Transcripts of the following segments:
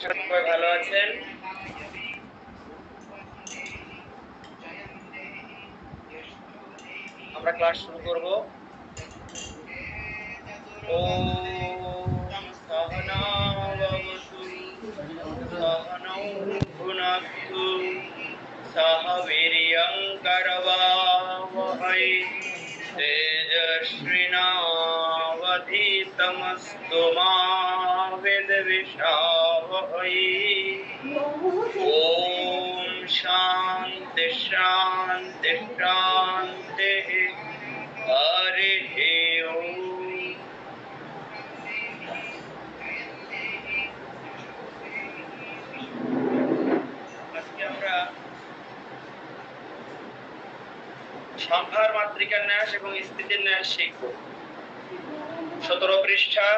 সবাই ভালো আছেন? আমরা ক্লাস শুরু করব। ওম সহনাভবতু সহনৌ ভুনক্তু সহ বীর্যং করবাবহৈ তেজস্বিনাবধীতমস্তু মা বিদ্বিষাবহৈ। ओम शांति शांति शांति हरि ओम। আজকে আমরা সংখ্যার মাত্রিকার ন্যাস এবং স্থিতির ন্যাস শিখব। 17 পৃষ্ঠা,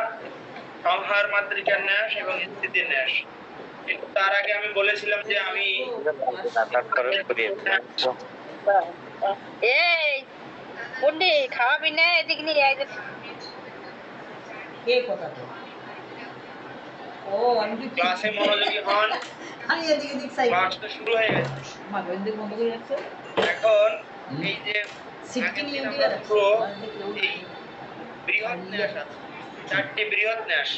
সংখ্যার মাত্রিকার ন্যাস এবং স্থিতির ন্যাস। কিন্তু তার আগে আমি বলেছিলাম যে আমি এই বন্ডি খাওয়াবি না, এদিক নিয়ে আয়। কে কথা বলে? ও আমি কি ক্লাসে মনোযোগী হন। আমি এদিকে দিক সাইড ক্লাস তো শুরু হয়ে গেছে। মা বন্ধ বন্ধ করে রাখছো। এখন এই যে সিটকে নিয়ে আগের দিন দিয়ে আমরা রাখছো। এই বৃহৎ ন্যাস আছে, 4টি বৃহৎ ন্যাস।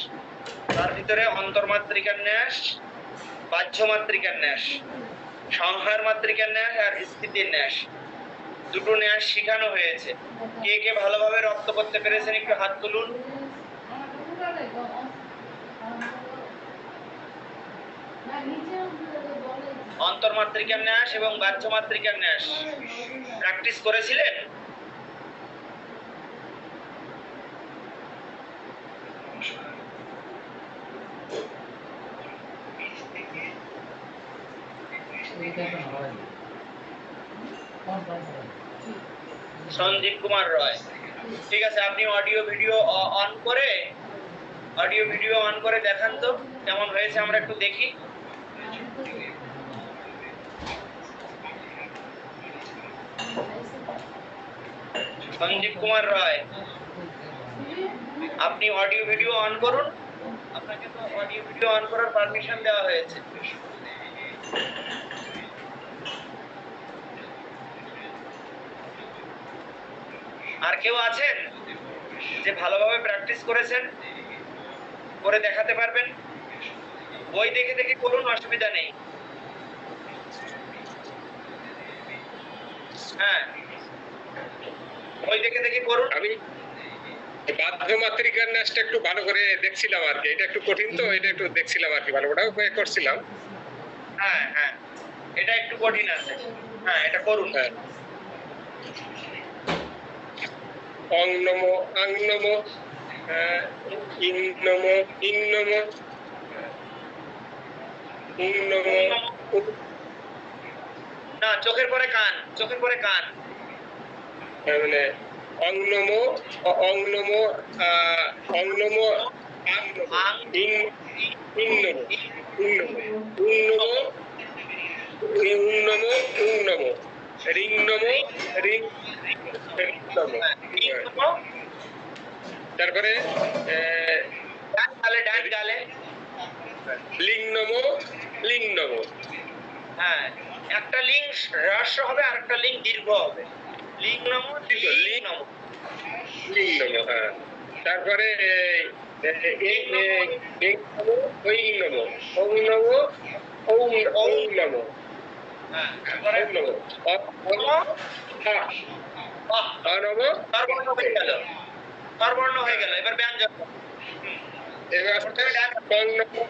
তার ভিতরে অন্তর্মাত্রিকার ন্যাস, বাহ্য মাত্রিকার ন্যাস, সংহার মাত্রিকার ন্যাস আর স্থিতির ন্যাস, দুটো ন্যাস শেখানো হয়েছে। কে কে ভালোভাবে রপ্ত করতে পেরেছেন একটু হাত তুলুন। অন্তর্মাত্রিকার ন্যাস এবং বাহ্য মাত্রিকার ন্যাস প্র্যাকটিস করেছিলেন? সঞ্জীব কুমার রয়, ঠিক আছে। আপনি অডিও ভিডিও অন করে দেখান তো কেমন হয়েছে, আমরা একটু দেখি। সঞ্জীব কুমার রয়, আপনি অডিও ভিডিও অন করুন। আপনাকে তো অডিও ভিডিও অন করার পারমিশন দেওয়া হয়েছে। আর কেউ আছেন যে ভালোভাবে প্র্যাকটিস করেছেন, করে দেখাতে পারবেন? বই দেখে দেখে করুন, অসুবিধা নেই। হ্যাঁ, বই দেখে দেখে করুন। আমি বাহ্য মাত্রিকার ন্যাসটা একটু ভালো করে দেখছিলাম আর কি। এটা একটু কঠিন তো, এটা একটু দেখছিলাম আর কি, ভালো ওটাও করছিলাম। হ্যাঁ হ্যাঁ, এটা একটু কঠিন আছে। হ্যাঁ, এটা করুন। হ্যাঁ, অং নমো আং নমো ইং নমো ইং নমো উং নমো না, চোখের পরে কান, চোখের পরে কান। মানে অং নমো অং নমো অং নমো আং নমো ইং ইং নমো উং নমো উং নমো উং নমো উং নমো রিং নমো রিং নমো। তারপরে ডান গালে লিং নমো লিং নমো। হ্যাঁ, একটা লিং হ্রস্ব হবে আর একটা লিং দীর্ঘ হবে। লিং নমো লিং নমো লিং নমো। হ্যাঁ, তারপরে ওং নমো ওং নমো ওং নমো। হ্যাঁ, তারপরে নমো নমো স্বরবর্ণ হয়ে গেল, স্বরবর্ণ হয়ে গেল। এবার ব্যঞ্জন। এবার গং নমো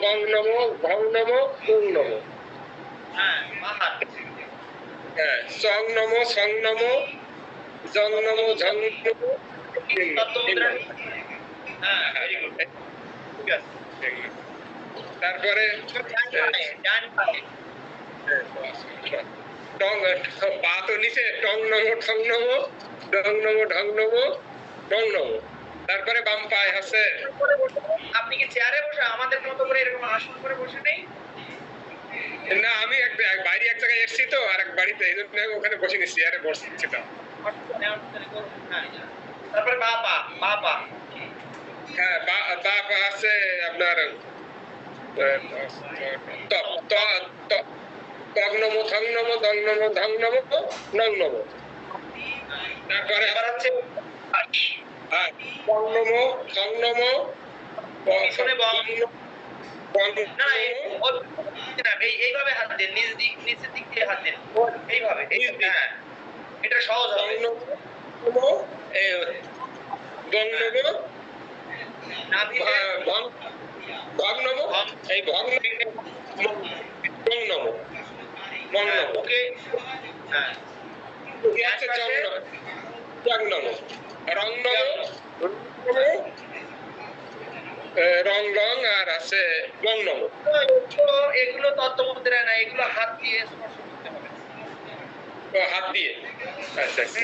গং নমো ঘং নমো উং নমো। হ্যাঁ, মাহাত। হ্যাঁ, সং নমো সং নমো জং নমো ঝং নমো। তত্ত্বমুদ্রা। হ্যাঁ, very good. ঠিক আছে। তারপরে ডান পায়ে টং পা তো নিচে টং নমো ঠং নমো ডং নমো ঢং নমো ডং নমো। তারপরে বাম পায়ে আছে। আপনি কি চেয়ারে বসে আমাদের মতো করে এরকম আসন করে বসে নেই? না, আমি বাইরে এক জায়গায় এসেছি তো, আর এক বাড়িতে, এই জন্য ওখানে বসে নিচ্ছি, চেয়ারে বসছিলাম। তারপরে বা পা হ্যাঁ, বা পা আছে আপনার ত ত ত তং নমো থং নমো দং নমো ধং নমো নং নমো। তারপরে এবার হচ্ছে পং নমো থং নমো পিছনে বং। পং না এইভাবে হাত দেন, নিচের দিক দিয়ে হাত দেন, এইভাবে হ্যাঁ, এটা সহজ হবে। নমো দং নমো নাভিতে ভং ভং নমো এই ভং মং নমো মং নমো ওকে হ্যাঁ আছে চং নমো রং নমো রং রং আর আছে রং নমো। এগুলো তত্ত্বমুদ্রা না, এগুলো হাত দিয়ে স্পর্শ করতে হবে। হাত দিয়ে আচ্ছা আচ্ছা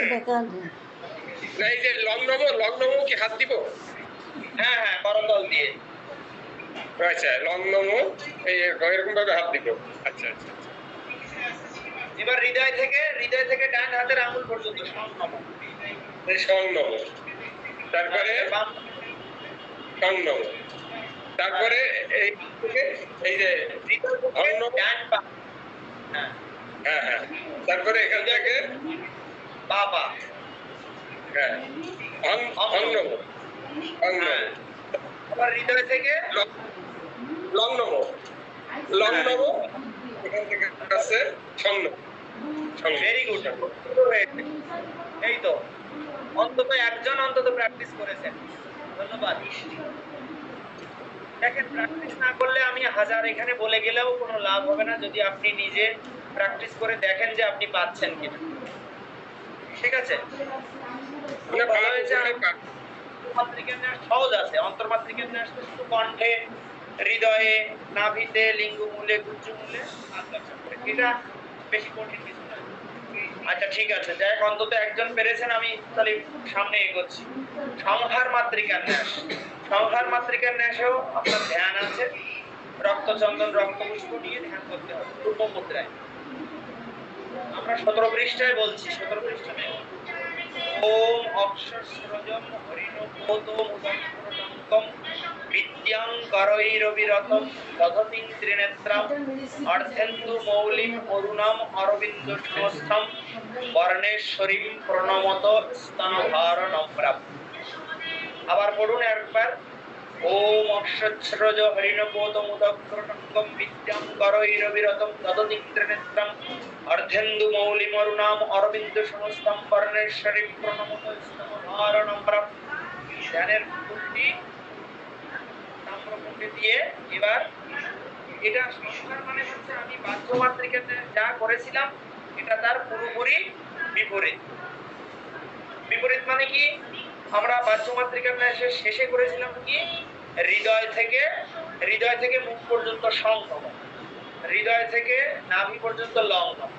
না এই যে লং নমো কি হাত দিব? হ্যাঁ হ্যাঁ করতল দিয়ে। আচ্ছা লং নমো এই এরকম ভাবে হাত দিব। আচ্ছা আচ্ছা এবার হৃদয় থেকে ডান হাতের আঙ্গুল পর্যন্ত সং নমো। এই সং নমো তারপরে সং নমো তারপরে এই এই যে হৃদয় থেকে ডান পা হ্যাঁ হ্যাঁ হ্যাঁ তারপরে এখান থেকে পা পা হ্যাঁ অং নমো অং নমো আবার হৃদয় থেকে লং নমো এখান থেকে আছে সং নমো ভেরি গুড। এই তো অন্তত একজন প্র্যাকটিস করেছেন, ধন্যবাদ। দেখেন প্র্যাকটিস না করলে আমি হাজার এখানে বলে গেলেও কোনো লাভ হবে না, যদি আপনি নিজে প্র্যাকটিস করে দেখেন যে আপনি পাচ্ছেন কিনা। ঠিক আছে, বলা হয়েছে অন্তর্মাত্রিকের ন্যাস সহজ আছে। অন্তর্মাত্রিকের ন্যাস তো শুধু কণ্ঠে, হৃদয়ে, নাভিতে, লিঙ্গমূলে, গুজ্জমূলে, এটা বেশি কঠিন কিছু না। আচ্ছা ঠিক আছে, যাই হোক অন্তত একজন পেরেছেন, আমি তাহলে সামনে এগোচ্ছি। সংহার মাতৃকার ন্যাস। সংহার মাতৃকার ন্যাসেও আপনার ধ্যান আছে, রক্তচন্দন রক্তপুষ্প নিয়ে ধ্যান করতে হবে পূর্ব মুদ্রায়। আমরা 17 পৃষ্ঠায় বলছি, 17 পৃষ্ঠা নেই। ওম অক্ষরস্রজম হরিণোপোতমুদঙ্কম বিদ্যাং করৈরবিরতম দধতিং ত্রিনেত্রাম অর্ধেন্দু মৌলিম অরুণাম অরবিন্দ সমস্তম বর্ণেশ্বরীম প্রণমত স্তনভার নম্রাম। আবার পড়ুন একবার। ওম অক্ষরস্রজ হরিণোপোতমুদঙ্কম বিদ্যাং করৈরবিরতম দধতিং ত্রিনেত্রাম অর্ধেন্দু মৌলিমরুণাম অরবিন্দ সমস্তম বর্ণেশ্বরীম প্রণমত স্তনভার নম্রাম। ধ্যানের ফুলটি তাম্রকুণ্ডে দিয়ে এবার এটা সংস্কার মানে হচ্ছে আমি বাহ্য মাতৃকার যা করেছিলাম এটা তার পুরোপুরি বিপরীত। বিপরীত মানে কি, আমরা বাহ্য মাতৃকার শেষে করেছিলাম কি হৃদয় থেকে মুখ পর্যন্ত সং নমো, হৃদয় থেকে নাভি পর্যন্ত লং নমো।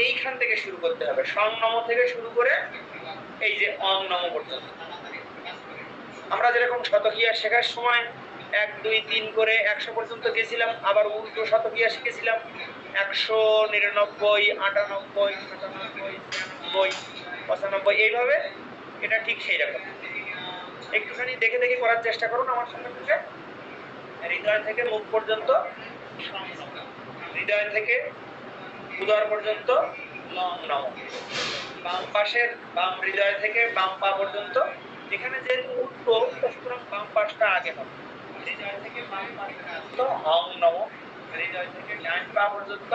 এইখান থেকে শুরু করতে হবে, সং নমো থেকে শুরু করে এই যে অং নমো পর্যন্ত। আমরা যেরকম শতকিয়া শেখার সময় 1 2 3 করে 100 পর্যন্ত গেছিলাম, আবার উল্টো শতকিয়া শিখেছিলাম 199 98 97 96 95 এইভাবে। এটা ঠিক সেই রকম। একটুখানি দেখে দেখে করার চেষ্টা করুন আমার সঙ্গে সঙ্গে। হৃদয় থেকে মুখ পর্যন্ত, হৃদয় থেকে উদর পর্যন্ত লং নমো। বাম পাশের বাম হৃদয় থেকে বাম পা পর্যন্ত, এখানে যেহেতু উল্টো সুতরাং বাম পাশটা আগে হবে। হৃদয় থেকে বাম পা পর্যন্ত অং নমো, হৃদয় থেকে ডান পা পর্যন্ত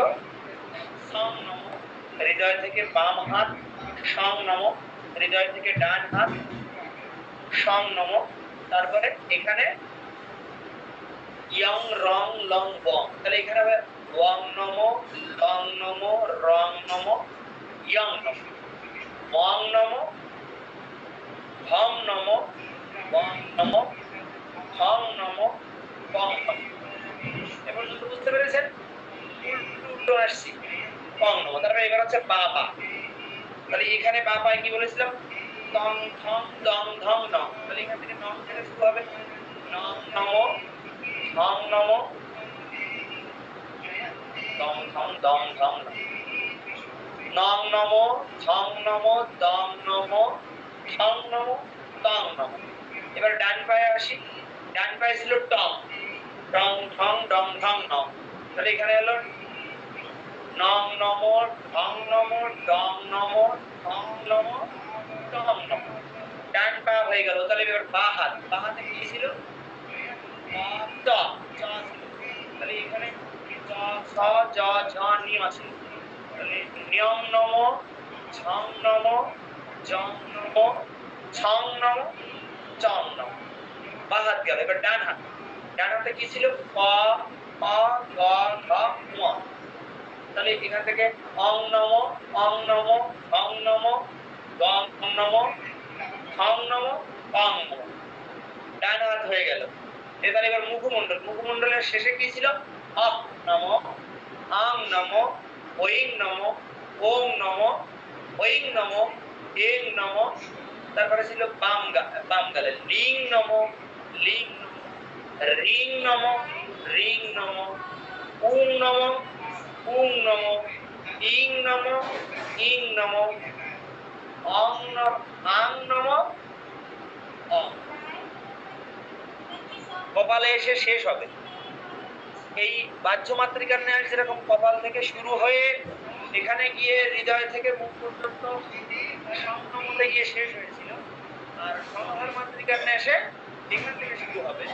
সং নমো, হৃদয় থেকে বাম হাত সং নমো, হৃদয় থেকে ডান হাত সং নমো। তারপরে এখানে ইয়ং রং লং বং, তাহলে এখানে হবে ওয়াং নমো, লং নমো, রং নমো, ইয়ং নমো, ওয়াং নমো, ভং নমো, বং নমো, হং নমো, বং নমো। এ পর্যন্ত বুঝতে পেরেছেন? উল্টো আসছি, বং নমো। তারপরে এবার হচ্ছে বা পা। তাহলে এখানে বা পায় কি বলেছিলাম, তং থং দং ধং নং। তাহলে এখান থেকে নং থেকে শুরু হবে, নং নমো, ধং নমো, দং ধং দং ধং নং নমো, ধং নমো, দং নমো, ঠং নমো, তং নমো। এবার ডান পায়ে আসি। ডান পায়ে ছিল টং, টং ঠং ডং ঢং নং। তাহলে এখানে হলো নং নম ঢং নম ডং নম ঠং নম টং নম। ডান পা হয়ে গেল। তাহলে এবার বাঁ হাতে কি ছিল? চ চ ছিল। তাহলে এখানে চ ছ জ ঝ নিয়ম আছে। তাহলে নিয়ম নম ঝং নম জং নম ছং নম চং নম। বাঁ হাত গেল। এবার ডান হাতে কি ছিল? ক খ গ ঘ ঙ। তাহলে এখান থেকে অং নম ঠং নম গং নম ঠং নম টং নম। ডান হাত হয়ে গেল। তাহলে এবার মুখমণ্ডলের শেষে কি ছিল? অক নম আং নম ঐং নম ওং নম ঐং নম এং নম। তারপরে ছিল বাম গালে লিং নম রিং নম উং নম ইং নম আং নম অং। কপালে এসে শেষ হবে। এই বাহ্য মাতৃকার ন্যাস যেরকম কপাল থেকে শুরু হয়ে এখানে গিয়ে হৃদয় থেকে মুখ পর্যন্ত সংনমতে গিয়ে শেষ হয়েছিল, আর সংহার মাতৃকার ন্যাসে এখান থেকে শুরু হবে,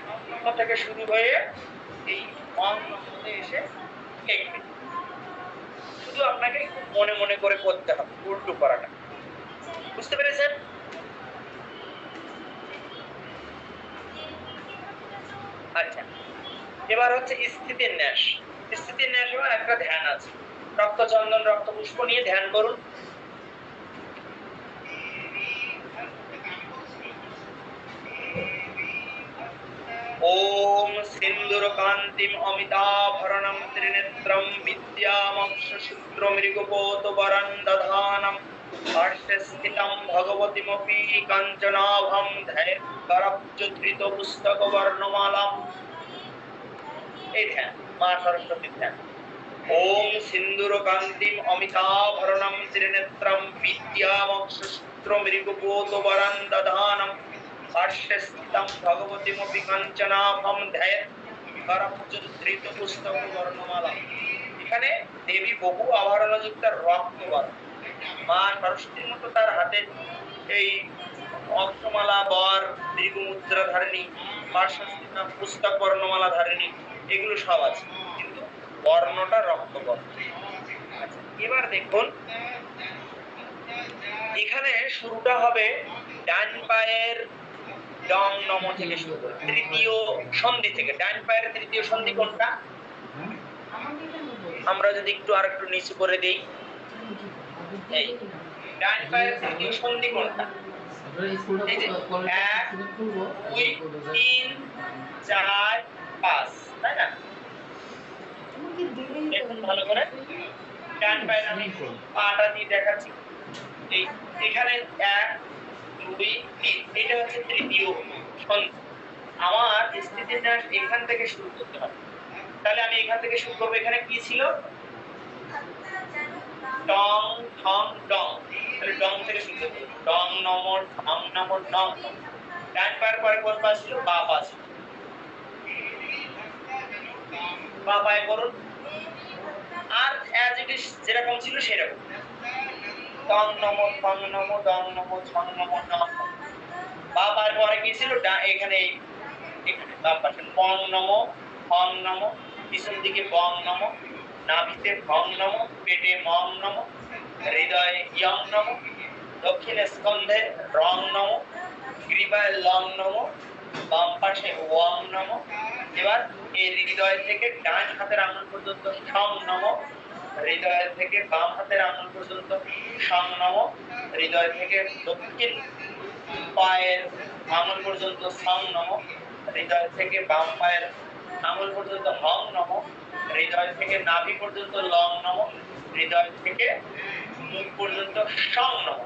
সংনম থেকে শুরু হয়ে এই অংনমতে এসে ঠেকবে। শুধু আপনাকে মনে মনে করে করতে হবে উল্টো করাটা। বুঝতে পেরেছেন? আচ্ছা, এবার হচ্ছে স্থিতির ন্যাস। স্থিতির ন্যাসেও একটা ধ্যান আছে। রক্তচন্দন রক্তপুষ্প নিয়ে ধ্যান করুন। ওম সিন্দুরকান্তিম অমিতাভরণম ত্রিনেত্রম বিদ্যামক্ষসূত্র মৃগপোতবরং দধানম পার্শ্বে স্থিতম ভগবতীমপি কাঞ্চনাভং ধ্যায়ৎকরব্জধৃত পুস্তকবর্ণমালাম। এই ধ্যান মা সরস্বতীর ধ্যান। ওম সিন্দুরকান্তিম অমিতাভরণম ত্রিনেত্রম বিদ্যামক্ষসূত্র মৃগপোতবরং দধানম পার্শ্বে স্থিতম ভগবতীমপি কাঞ্চনাভং ধ্যায়ৎকরব্জধৃত পুস্তকবর্ণমালাম। এখানে দেবী বহু আভরণযুক্ত রত্নবর্ণ। মা সরস্বতীর মতো তার হাতে এই অক্ষমালা বর দীর্ঘমুদ্রা ধারিণী, পার্শ্বস্থিত পুস্তক বর্ণমালা ধারিণী, এগুলো সব আছে, কিন্তু বর্ণটা রক্তবর্ণ। আচ্ছা, এবার দেখুন এখানে শুরুটা হবে ডান পায়ের ডং নম থেকে শুরু করে তৃতীয় সন্ধি থেকে। ডান পায়ের তৃতীয় সন্ধি কোনটা? আমরা যদি একটু আর একটু নিচু করে দেই, এই ডান পায়ের তৃতীয় সন্ধি কোনটা? এই যে 1 2 3 4 5, তাই না? দেখুন ভালো করে ডান পায়ের আমি পাটা দিয়ে দেখাচ্ছি। এই এখানে 1 2 3, এটা হচ্ছে তৃতীয় সন্ধি। আমার স্থিতির ন্যাস এখান থেকে শুরু করতে হবে। তাহলে আমি এখান থেকে শুরু করব। এখানে কি ছিল? টং ঠং ডং। তাহলে ডং থেকে শুরু করব। ডং নম ঠং নম ডং। ডান পায়ের পরে কোন পা ছিল? বাঁ পা ছিল। বাঁ পায়ে করুন, আর অ্যাজ ইট ইজ যেরকম ছিল সেরকম। টং নম ঠং নম ডং নম ঠং নম ডং। বাঁ পায়ের পরে কি ছিল? এখানে বাম পাশে পং নম ফং নম, পিছন দিকে বং নম, নাভিতে ভং নম, পেটে মং নম, হৃদয়ে ইয়ং নম, দক্ষিণ স্কন্ধে রং নম, গ্রীবায় লং নম, বাম পাশে ওয়াং নম। এবার এই হৃদয় থেকে ডান হাতের আঙুল পর্যন্ত সং নম, হৃদয় থেকে বাম হাতের আঙুল পর্যন্ত সং নম, হৃদয় থেকে দক্ষিণ পায়ের আঙুল পর্যন্ত সং নম, হৃদয় থেকে বাম পায়ের আঙুল পর্যন্ত হং নম, হৃদয় থেকে নাভি পর্যন্ত লং নম, হৃদয় থেকে মুখ পর্যন্ত সং নম।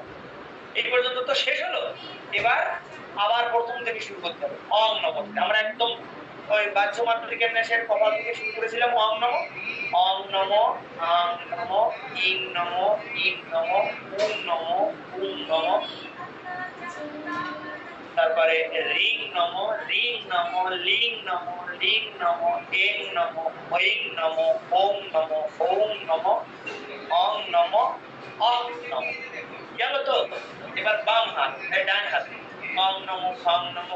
এই পর্যন্ত তো শেষ হলো। এবার আবার প্রথম থেকে শুরু করতে হবে অং নম। আমরা একদম ওই বাহ্য মাতৃকার ন্যাসের কপাল থেকে শুরু করেছিলাম অং নম। অং নম আং নম ইং নম উং নম তারপরে রিং নম, রিং নম, লিং নম, লিং নম, এং নম, ঐং নম, ওং নম, ওং নম, অং নম, অং নম। গেল তো? এবার বাম হাত, ডান হাত। অং নম, ফং নম,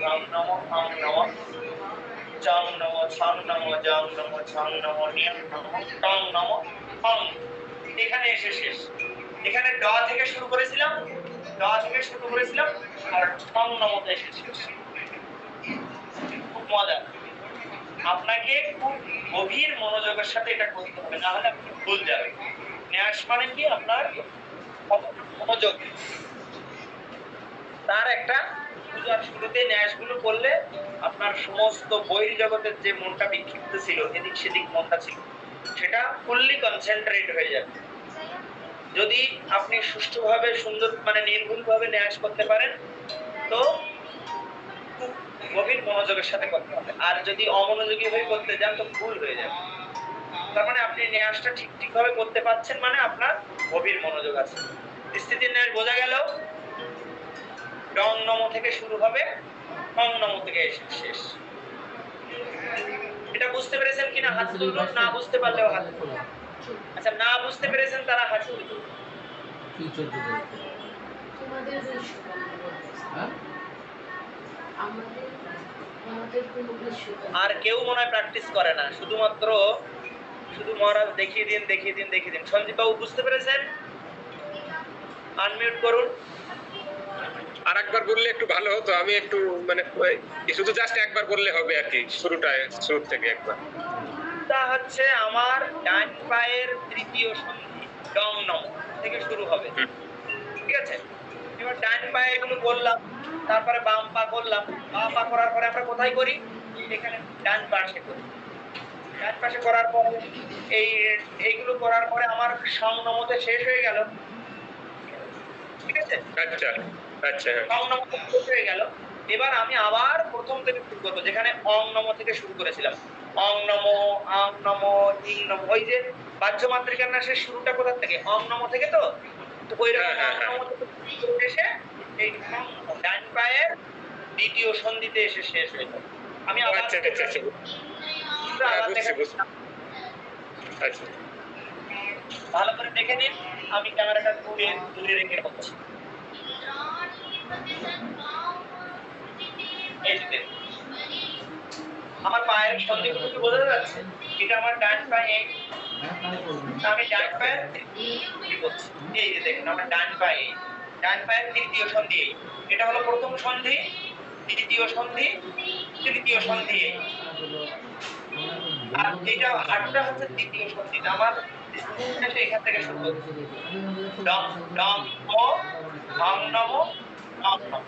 গং নম, অং নম, জং নম, ছং নম, জং নম, ছং নম, নিয়ং নম, টং নম, ফং। এখানে এসে শেষ। এখানে ড থেকে শুরু করেছিলাম, আর ছং নমতে এসে শেষ। খুব মজা। আপনাকে খুব গভীর মনোযোগের সাথে এটা করতে হবে, না হলে আপনি ভুল যাবেন। ন্যাস মানে কি? আপনার মনোযোগ। তার একটা পূজার শুরুতে ন্যাসগুলো করলে আপনার সমস্ত বহির জগতের যে মনটা বিক্ষিপ্ত ছিল, এদিক সেদিক মনটা ছিল, সেটা ফুললি কনসেন্ট্রেট হয়ে যাবে। যদি আপনি সুষ্ঠুভাবে সুন্দর মানে নির্ভুলভাবে ন্যাস করতে পারেন তো খুব গভীর মনোযোগের সাথে করতে হবে। আর যদি অমনোযোগী হয়ে করতে যান তো ভুল হয়ে যাবে। তার মানে আপনি ন্যাসটা ঠিকভাবে করতে পারছেন, মানে আপনার গভীর মনোযোগ আছে। স্থিতির ন্যাস বোঝা গেল? ডং নম থেকে শুরু হবে, ফং নম থেকে এসে শেষ। এটা বুঝতে পেরেছেন কিনা হাত তুলুন, না বুঝতে পারলেও হাত তুলুন। আচ্ছা, না বুঝতে পেরেছেন তারা হাত তুলুন। আর কেউ মনে হয় প্র্যাকটিস করে না, শুধু মহারাজ দেখিয়ে দিন। সঞ্জীব বাবু বুঝতে পেরেছেন? আনমিউট করুন। আর একবার বললে একটু ভালো হতো, আমি একটু মানে শুধু জাস্ট একবার বললে হবে আর কি, শুরু থেকে একবার। তা হচ্ছে আমার ডান পায়ের তৃতীয় সন্ধি ডং নম থেকে শুরু হবে, ঠিক আছে? এবার ডান পায়ে এগুলো করলাম, তারপরে বাম পা করলাম। বাম পা করার পরে আমরা কোথায় করি? এখানে ডান পাশে করি। ডান পাশে করার পরে এইগুলো করার পরে আমার সং নমতে শেষ হয়ে গেল, ঠিক আছে? আচ্ছা আচ্ছা, সং নমতে শেষ হয়ে গেল। এবার আমি আবার প্রথম থেকে শুরু করবো, যেখানে অং নম থেকে শুরু করেছিলাম। অং নম, আং নম, ইং নম। ওই যে বাহ্য মাতৃকার ন্যাসের শুরুটা কোথা থেকে? অং নম থেকে। তো ওই রকম অং নম থেকে এসে এই ডান পায়ের দ্বিতীয় সন্ধিতে এসে শেষ হয়ে যাবে। আমি আবার ভালো করে দেখে নিন। আমি ক্যামেরাটা দূরে রেখে করছি। আমার পায়ের সন্ধিগুলো কি বোঝা যাচ্ছে? এটা আমার ডান পায়ে, আমি ডান পায়ের এই যে দেখুন আমার ডান পায়ের তৃতীয় সন্ধি। এটা হলো প্রথম সন্ধি, দ্বিতীয় সন্ধি, তৃতীয় সন্ধি। আর এটা হাতটা হচ্ছে তৃতীয় সন্ধি। আমার এখান থেকে শুরু হচ্ছে ডং ডং ও ধং নম নম নম।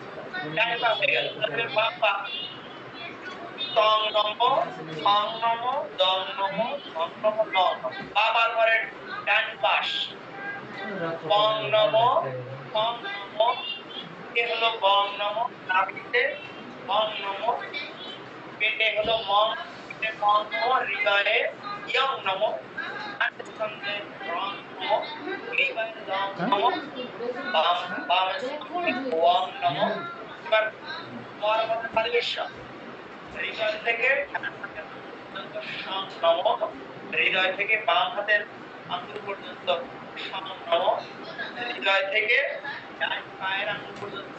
ডান পা হয়ে গেল। তারপরে বাম পা তং নম, ফং নম, দং নম, ধং নম, নম নম। বাবার পরে ডান পাশ বং নম, ফং নম, এ হলো বং নম, নাভিতে বং নম, পেটে হলো মং, পেটে মং নম, হৃদয়ে ইয়ং নম, ছন্দে রং নম, এইবার দং নম, বাম ওয়াং নম। এবার মহারাজ পরিবেশন হৃদয় থেকে নম, হৃদয় থেকে বাম হাতের আঙ্গুল পর্যন্ত নম, হৃদয় থেকে ডান পায়ের আঙ্গুল পর্যন্ত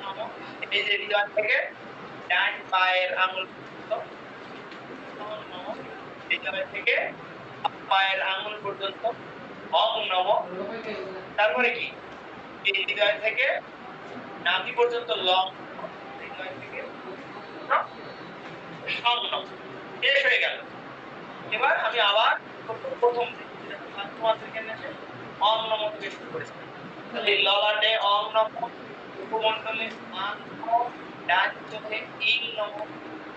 নম। এই যে হৃদয় থেকে ডান পায়ের আঙ্গুল পর্যন্ত নম, হৃদয় থেকে পায়ের আঙ্গুল পর্যন্ত অং নম। তারপরে কি? এই হৃদয় থেকে নাভি পর্যন্ত লং, হৃদয় থেকে সং নম। শেষ হয়ে গেল। এবার আমি আবার প্রথম অং নম থেকে শুরু করেছি। ললাটে অং নম, উপমণ্ডলে আং নম, ডান চোখে ইং নম,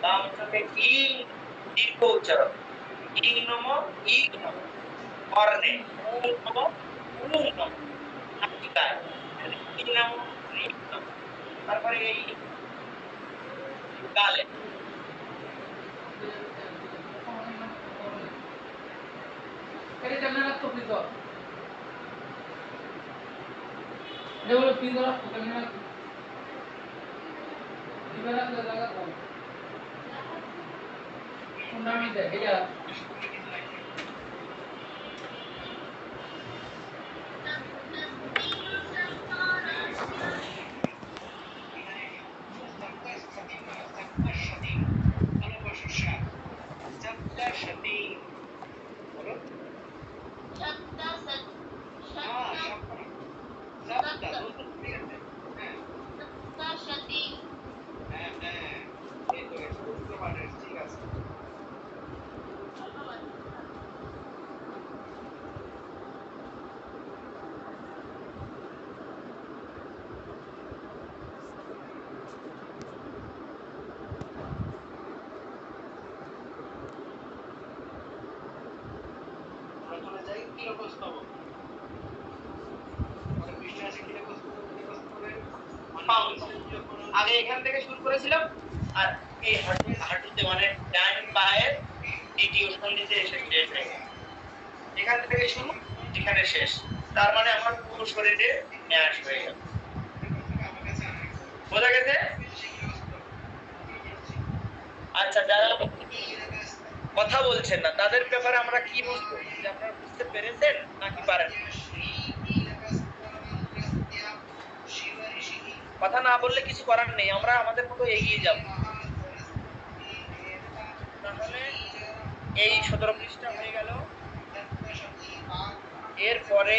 বাম চোখে ইং, দীর্ঘ উচ্চারণ ইং নম, ইং নম। কর্ণে উং নম, উং নম। নাসিকায় রি নম, রি নম। তারপরে এই গালে আগে এখান থেকে শুরু করেছিলাম আর এই হাঁটুতে মানে ডান পায়ের দ্বিতীয় সন্ধিতে এসে শেষ হয়ে গেল। এখান থেকে শুরু এখানে শেষ, তার মানে আমার পুরো শরীরে ন্যাস হয়ে গেল। বোঝা গেছে? আচ্ছা, যারা কথা বলছেন না তাদের ব্যাপারে আমরা কি বুঝবো? যে আপনারা বুঝতে পেরেছেন নাকি পারেন? কথা না বললে কিছু করার নেই, আমরা আমাদের মতো এগিয়ে যাব। তাহলে এই 17 পৃষ্ঠা হয়ে গেল। এরপরে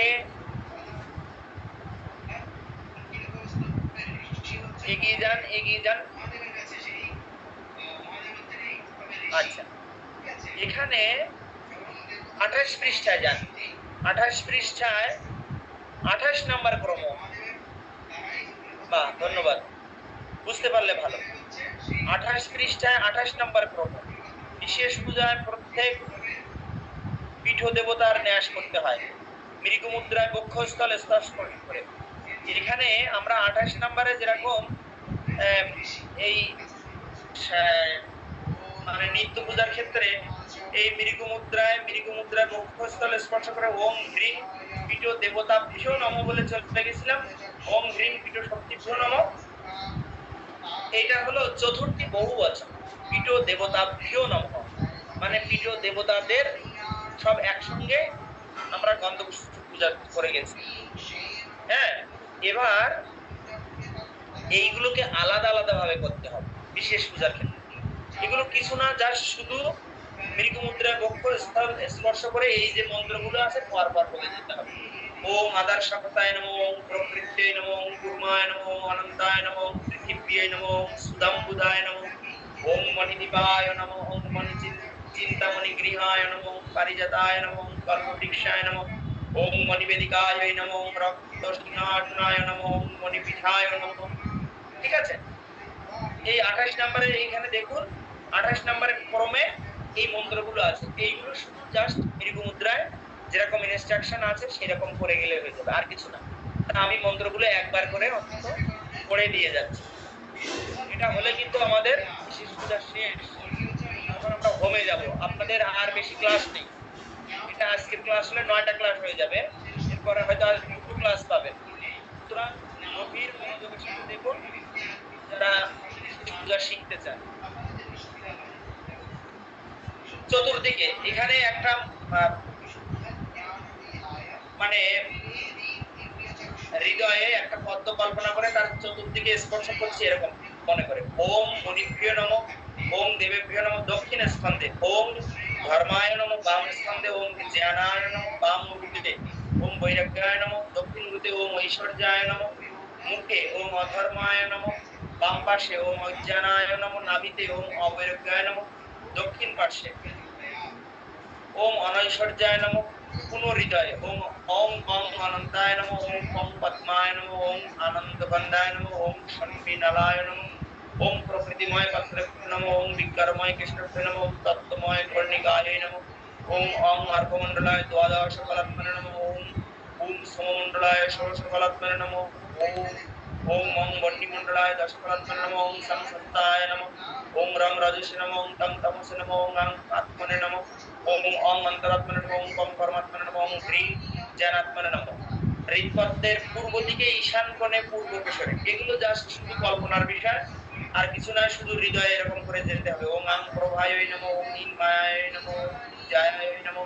এগিয়ে যান, এগিয়ে যান। আচ্ছা, এখানে 28 পৃষ্ঠায় যান। 28 পৃষ্ঠায় 28 নাম্বার ক্রম। বাহ, ধন্যবাদ, বুঝতে পারলে ভালো। 28 পৃষ্ঠায় 28 নাম্বার ক্রম। বিশেষ পূজায় প্রত্যেক পীঠ দেবতার ন্যাস করতে হয়, মৃগ মুদ্রায় বক্ষস্থল স্পর্শ করে। এখানে আমরা 28 নম্বরে যেরকম এই মানে নিত্য পূজার ক্ষেত্রে এই মৃগ মুদ্রায় বক্ষস্থল স্পর্শ করে ওম হ্রিং পীঠ দেবতাভ্যো নমঃ বলে চলে গেছিলাম। ওম হ্রিং পীঠ শক্তিভ্যো নমঃ, এটা হলো চতুর্থী বহুবচন। পীঠ দেবতাভ্যো নমঃ মানে পীঠ দেবতাদের সব একসঙ্গে আমরা গন্ধপুষ্প পূজা করে গেছি। হ্যাঁ, এবার এইগুলোকে আলাদা আলাদা ভাবে করতে হবে বিশেষ পূজার ক্ষেত্রে। এগুলো কিছু না, জাস্ট শুধু মৃগ মুদ্রায় বক্ষস্থল স্পর্শ করে এই যে মন্ত্রগুলো আছে বারবার বলে যেতে হবে। ওম আদার শাপতায় নমঃ, ওম প্রকৃত্যায় নমঃ, ওম কুর্মায় নমঃ, ওম অনন্তায় নমঃ, ওম পৃথিব্যায় নমঃ, ওম সুদাম্বুদায় নমঃ, ওম মণিদীপায় নমঃ, ওম চিন্তামণি গৃহায় নমঃ, ওম পারিজাতায় নমঃ, ওম কল্পবৃক্ষায় নমঃ, ওম মণিবেদিকায় নমঃ, ওম রক্তস্নাটনায় নমঃ, ওম মণিপীঠায় নমঃ। ঠিক আছে? এই 28 নম্বরে এইখানে দেখুন 28 নম্বরের ক্রমে এই মন্ত্রগুলো আছে। এইগুলো শুধু জাস্ট মৃগ মুদ্রায় যেরকম ইনস্ট্রাকশন আছে সেরকম করে গেলে হয়ে যাবে, আর কিছু না। আমি মন্ত্রগুলো একবার করে অন্তত পড়ে দিয়ে যাচ্ছি। এটা হলে কিন্তু আমাদের বিশেষ পূজা শেষ। তারপর আমরা হোমে যাব। আপনাদের আর বেশি ক্লাস নেই। এটা আজকের ক্লাস হলে 9টা ক্লাস হয়ে যাবে, এরপরে হয়তো আর 2 ক্লাস পাবেন। সুতরাং গভীর মনোযোগের সাথে দেখুন যারা পূজা শিখতে চান। চতুর্দিকে এখানে একটা মানে হৃদয়ে একটা পদ্ম কল্পনা করে তার চতুর্দিকে স্পর্শ করছে এরকম মনে করে। ওম মণিভ্যো নমঃ, ওম দেবেভ্যো নমঃ দক্ষিণ স্কন্ধে, ওম ধর্মায় নমঃ বাম স্কন্ধে, ওম জ্ঞানায় নমঃ বাম গুরুতে, ওম বৈরাগ্যায় নমঃ দক্ষিণ গুরুতে, ওম ঐশ্বর্যায় নমঃ মুখে, ওম অধর্মায় নমঃ বাম পাশে, ওম অজ্ঞানায় নমঃ নাভিতে, ওম অবৈরাগ্যায় নমঃ দক্ষিণ পাশে, ওম অনৈশ্বর্যায় নমঃ পুনঃ হৃদয়ে, ওম ওম ওম অনন্তায় নমঃ, ওম ওম পদ্মায় নমঃ, ওম আনন্দগন্ধায় নমঃ, ওম শম্ভিনালায় নমঃ, ওম প্রকৃতিময় পাত্রভ্যো নমঃ, ওম বিকারময় কৃষ্ণভ্যো নমঃ, ওম তত্ত্বময় কর্ণিকায় নমঃ, ওম ওম অর্কমণ্ডলায় দ্বাদশ কলাত্মনে নমঃ, ওম ওম সমমণ্ডলায় ষোড়শ কলাত্মনে নমঃ, ওম ওম ওম বন্নিমণ্ডলায় দশ কলাত্মনে নমঃ, ওম সংসত্তায় নমঃ, ওম রং রজসে নমঃ, ওম তং তমসে নমঃ, ওম আং আত্মনে নমঃ, ওম ওম অন্তরাত্মনে নমঃ, ওম কম কর্মাত্মনে নমঃ, ওম হ্রিং জ্ঞানাত্মনে নমঃ। হৃৎপদ্মের পূর্ব দিকে ঈশান কোণে পূর্ব কেশরে, এগুলো জাস্ট শুধু কল্পনার বিষয়। আর কিছু না, শুধু হৃদয়ে এরকম করে যেতে হবে। ওং আং প্রভায় নমো, ওং হিন্মায় নমো, জয় নমো,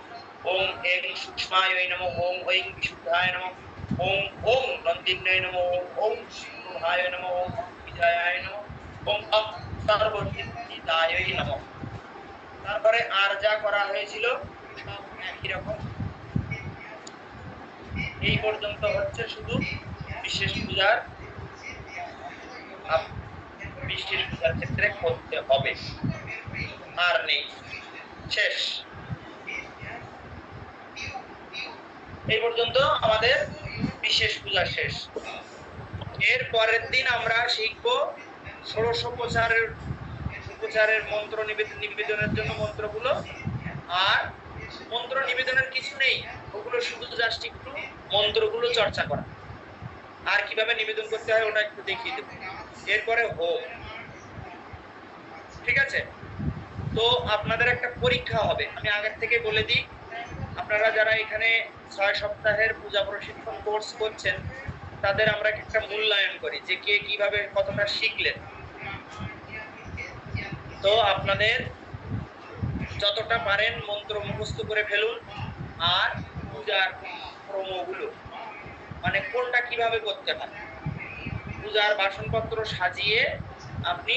ওং এং সূক্ষ্মায় নমো, ওং ঐং বিশুদ্ধায় নমো, ওং ওং নন্দিন্যয় নমো, ওং প্রভায় নমো, ওং বিজয়ায় নমো, ওং অং সর্বসিদ্ধিদায় নমো। তারপরে আর যা করা হয়েছিল সব একই রকম। এই পর্যন্ত হচ্ছে শুধু বিশেষ পূজার ক্ষেত্রে করতে হবে, আর নেই, শেষ। এই পর্যন্ত আমাদের বিশেষ পূজা শেষ। এর পরের দিন আমরা শিখবো ষোড়শোপচারের মন্ত্র নিবেদনের জন্য মন্ত্রগুলো। আর মন্ত্র নিবেদনের কিছু নেই, ওগুলো শুধু জাস্ট একটু মন্ত্রগুলো চর্চা করা, আর কিভাবে নিবেদন করতে হয় ওটা একটু দেখিয়ে দেব। এরপরে হোম, ঠিক আছে? তো আপনাদের একটা পরীক্ষা হবে, আমি আগের থেকে বলে দিই। আপনারা যারা এখানে 6 সপ্তাহের পূজা প্রশিক্ষণ কোর্স করছেন, তাদের আমরা একটা মূল্যায়ন করি যে কে কিভাবে কতটা শিখলেন। তো আপনাদের যতটা পারেন মন্ত্র মুখস্থ করে ফেলুন, আর পূজার ক্রমগুলো, মানে কোনটা কিভাবে করতে হয়, পূজার বাসনপত্র সাজিয়ে আপনি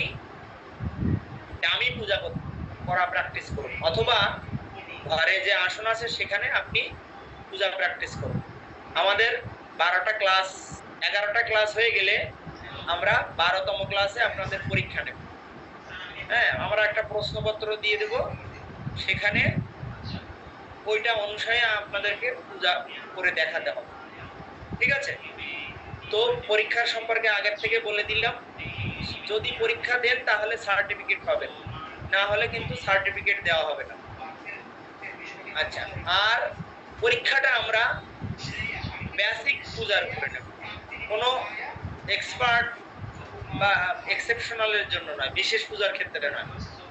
ডামি পূজা করা প্র্যাকটিস করুন, অথবা ঘরে যে আসন আছে সেখানে আপনি পূজা প্র্যাকটিস করুন। আমাদের 12টা ক্লাস 11টা ক্লাস হয়ে গেলে আমরা 12তম ক্লাসে আপনাদের পরীক্ষা নেব। হ্যাঁ, আমরা একটা প্রশ্নপত্র দিয়ে দেব, সেখানে ওইটা অনুসারে আপনাদেরকে পূজা করে দেখাতে হবে, ঠিক আছে? তো পরীক্ষার সম্পর্কে আগের থেকে বলে দিলাম, যদি পরীক্ষা দেন তাহলে সার্টিফিকেট পাবেন, না হলে কিন্তু সার্টিফিকেট দেওয়া হবে না। আচ্ছা, আর পরীক্ষাটা আমরা বেসিক পূজার করে নেব, কোনো এক্সপার্ট বা এক্সেপশনালের জন্য নয়, বিশেষ পূজার ক্ষেত্রে নয়।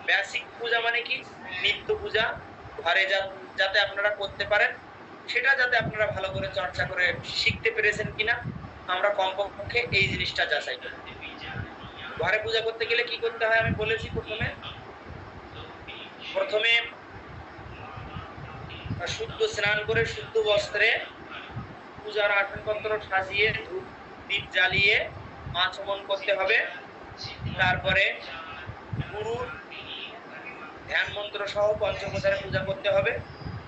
বেসিক পূজা মানে কি, নিত্য পূজা ঘরে যাতে আপনারা করতে পারেন, সেটা যাতে আপনারা ভালো করে চর্চা করে শিখতে পেরেছেন কিনা আমরা কমপক্ষে এই জিনিসটা যাচাই করি। ঘরে পূজা করতে গেলে কি করতে হয় আমি বলেছি। প্রথমে শুদ্ধ স্নান করে শুদ্ধ বস্ত্রে পূজার আসনপত্র সাজিয়ে ধূপ দীপ জ্বালিয়ে আচমন করতে হবে। তারপরে গুরুর ধ্যান মন্ত্র সহ পঞ্চপ্রচারে পূজা করতে হবে।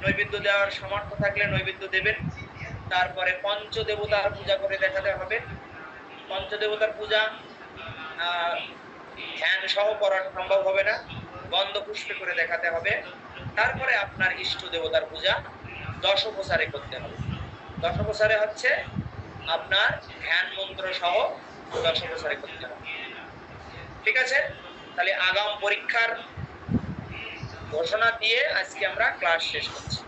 নৈবেদ্য দেওয়ার সামর্থ্য থাকলে নৈবেদ্য দেবেন। তারপরে পঞ্চদেবতার পূজা করে দেখাতে হবে। পঞ্চদেবতার পূজা ধ্যান সহ করা সম্ভব হবে না, গন্ধ পুষ্পে করে দেখাতে হবে। তারপরে আপনার ইষ্ট দেবতার পূজা দশপ্রচারে করতে হবে। দশপ্রচারে হচ্ছে আপনার ধ্যান মন্ত্র সহ দশপ্রচারে করতে হবে, ঠিক আছে? তাহলে আগাম পরীক্ষার ঘোষণা দিয়ে আজকে আমরা ক্লাস শেষ করছি।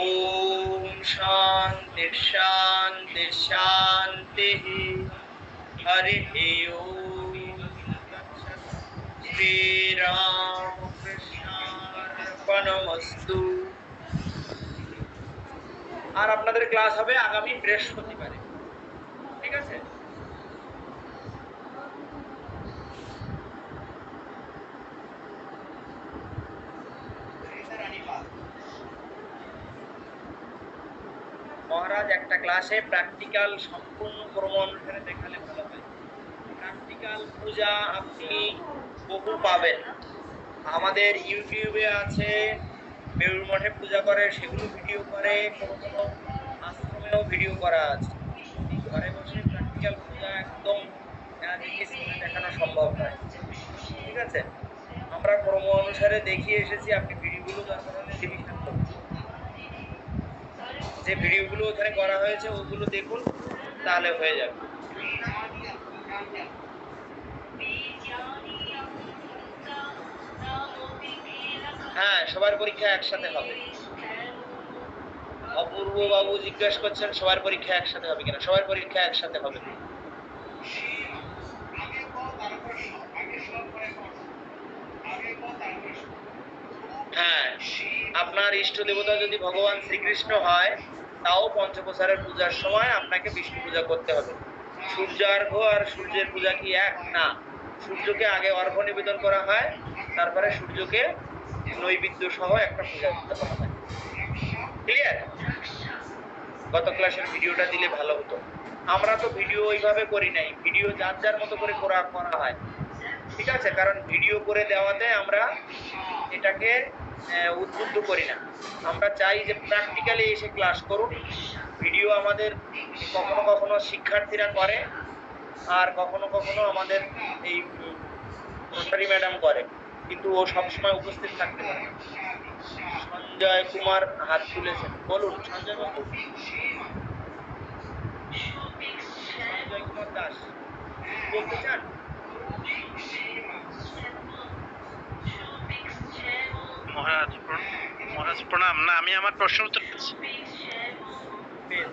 ওম শান্তি শান্তি শান্তি, হরি ওম। শ্রীরাম কৃষ্ণার্পণমস্তু। আর আপনাদের ক্লাস হবে আগামী বৃহস্পতিবারে, ঠিক আছে? মহারাজ, একটা ক্লাসে প্র্যাকটিক্যাল সম্পূর্ণ ক্রম অনুসারে দেখালে ভালো হয়। প্র্যাকটিক্যাল পূজা আপনি বহু পাবেন, আমাদের ইউটিউবে আছে, বেলুড় মঠে পূজা করে সেগুলো ভিডিও করে, কোনো কোনো আশ্রমেও ভিডিও করা আছে। ঘরে বসে প্র্যাকটিক্যাল পূজা একদম দেখানো সম্ভব নয়, ঠিক আছে? আমরা ক্রম অনুসারে দেখিয়ে এসেছি, আপনি ভিডিওগুলো দরকার হলে রিভিশন করুন। যে ভিডিওগুলো ওখানে করা হয়েছে ওগুলো দেখুন, তাহলে হয়ে যাবে। হ্যাঁ, সবার পরীক্ষা একসাথে হবে। অপূর্ব বাবু জিজ্ঞেস করছেন সবার পরীক্ষা একসাথে হবে কিনা। সবার পরীক্ষা একসাথে হবে। হ্যাঁ, আপনার ইষ্ট দেবতা যদি ভগবান শ্রীকৃষ্ণ হয়, তাও পঞ্চপ্রচারের পূজার সময় আপনাকে বিষ্ণু পূজা করতে হবে। সূর্যার্ঘ্য আর সূর্যের পূজা কি এক? না, সূর্যকে আগে অর্ঘ্য নিবেদন করা হয়, তারপরে সূর্যকে নৈবেদ্য সহ একটা পূজা করতে করা হয়। ক্লিয়ার? গত ক্লাসের ভিডিওটা দিলে ভালো হতো। আমরা তো ভিডিও ওইভাবে করি নাই, ভিডিও যার যার মতো করে করা হয়, ঠিক আছে? কারণ ভিডিও করে দেওয়াতে আমরা এটাকে উদ্বুদ্ধ করি না। আমরা চাই যে প্র্যাকটিক্যালি এসে ক্লাস করুন। ভিডিও আমাদের কখনো কখনো শিক্ষার্থীরা করে, আর কখনো কখনো আমাদের এই রোটারি ম্যাডাম করে, কিন্তু ও সবসময় উপস্থিত থাকতে পারে না। সঞ্জয় কুমার হাত তুলেছেন, বলুন সঞ্জয় বাবু। সঞ্জয় কুমার দাস বলতে চান? মহারাজ প্রণাম। না, আমি আমার প্রশ্ন উত্তর দিচ্ছি। বেশ,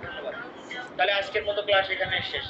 ধন্যবাদ। তাহলে আজকের মতো ক্লাস এখানে শেষ।